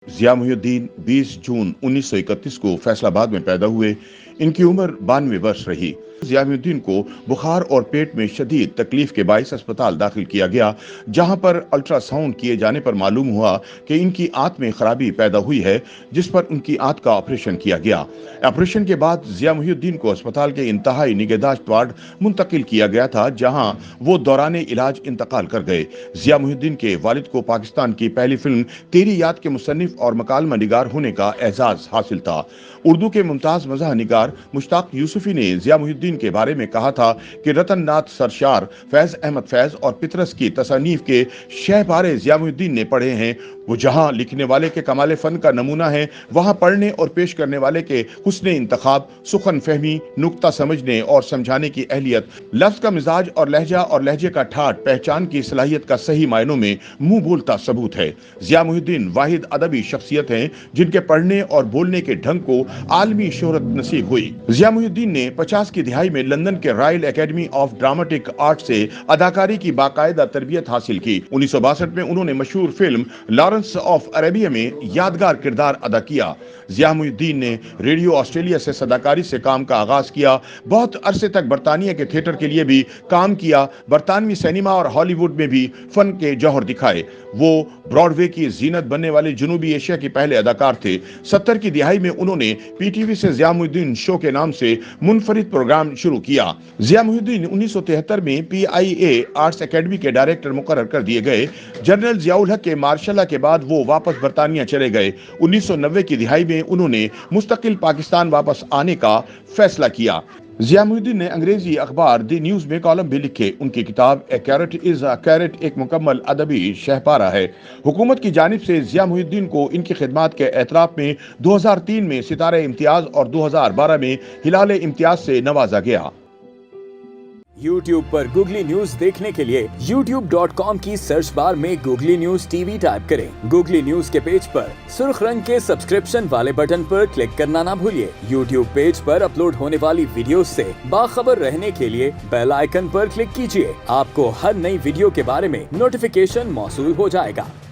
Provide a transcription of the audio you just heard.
ज़िया मुहिउद्दीन 20 जून 1931 को फैसलाबाद में पैदा हुए। इनकी उम्र 92 वर्ष रही। ज़िया मुहिउद्दीन को बुखार और पेट में शदीद तकलीफ के बाइस अस्पताल दाखिल किया गया, जहां पर अल्ट्रासाउंड किए जाने पर मालूम हुआ कि इनकी आंत में खराबी पैदा हुई है, जिस पर उनकी आंत का ऑपरेशन किया गया। ऑपरेशन के बाद ज़िया मुहिउद्दीन को अस्पताल के इंतहाई निगहदाश्त वार्ड मुंतकिल किया गया था, जहां वो दौराने इलाज इंतकाल कर गए। ज़िया मुहिउद्दीन के वालिद को पाकिस्तान की पहली फिल्म तेरी याद के मुसन्निफ और मकालमा निगार होने का एजाज हासिल था। उर्दू के मुमताज मज़ाह निगार मुश्ताक यूसुफी ने ज़िया मुहिउद्दीन के बारे में कहा था कि रतन नाथ सरशार, फैज अहमद फैज और पितरस की तसानीफ के शहबारे ज़िया मुहिउद्दीन ने पढ़े हैं। वो जहां लिखने वाले के कमाल फन का नमूना है, वहां पढ़ने और पेश करने वाले के हुस्ने इंतखाब, सुखन फहमी, नुक्ता समझने और समझाने की अहलियत, लफ्ज का मिजाज और लहजे का ठाट पहचान की सलाहियत का सही मायनों में मुंह बोलता सबूत है। ज़िया मुहिउद्दीन वाहिद अदबी शख्सियत हैं जिनके पढ़ने और बोलने के ढंग को आलमी शोहरत नसीब हुई। ज़िया मुहिउद्दीन ने 50 की दिहाई में लंदन के royal academy of dramatic art से अदाकारी की बाकायदा तरबियत हासिल की। 1962 में उन्होंने मशहूर फिल्म लॉरेंस ऑफ अरेबिया में यादगार किरदार अदा किया। ज़िया मुहिउद्दीन ने रेडियो ऑस्ट्रेलिया से सदाकारी से काम का आगाज किया। बहुत अरसे तक बरतानिया के थिएटर के लिए भी काम किया। बरतानवी सिनेमा और हॉलीवुड में भी फन के जौहर दिखाए। वो ब्रॉडवे की जीनत बनने वाले जनूबी एशिया के पहले अदाकार थे। 70 की दिहाई में उन्होंने पीटीवी से ज़िया मुहिउद्दीन शो के नाम से मुनफरिद प्रोग्राम शुरू किया। ज़िया मुहिउद्दीन 1973 में पीआईए आर्ट्स एकेडमी के डायरेक्टर मुकर्रर कर दिए गए। जनरल ज़ियाउल हक के मार्शल के बाद वो वापस बरतानिया चले गए। 1990 की दिहाई में उन्होंने मुस्तकिल पाकिस्तान वापस आने का फैसला किया। ज़िया मुहिउद्दीन ने अंग्रेजी अखबार दी न्यूज़ में कॉलम भी लिखे। उनकी किताब ए कैरेट इज अ कैरेट एक मुकम्मल अदबी शहपारा है। हुकूमत की जानिब से ज़िया मुहिउद्दीन को इनकी खिदमात के एतराफ़ में 2003 में सितारे इम्तियाज़ और 2012 में हिलाल इम्तियाज़ से नवाजा गया। YouTube पर गूगली न्यूज देखने के लिए youtube.com की सर्च बार में गूगली न्यूज टीवी टाइप करें। गूगली न्यूज के पेज पर सुर्ख रंग के सब्सक्रिप्शन वाले बटन पर क्लिक करना ना भूलिए। YouTube पेज पर अपलोड होने वाली वीडियोस से बाखबर रहने के लिए बेल आइकन पर क्लिक कीजिए। आपको हर नई वीडियो के बारे में नोटिफिकेशन मौसूल हो जाएगा।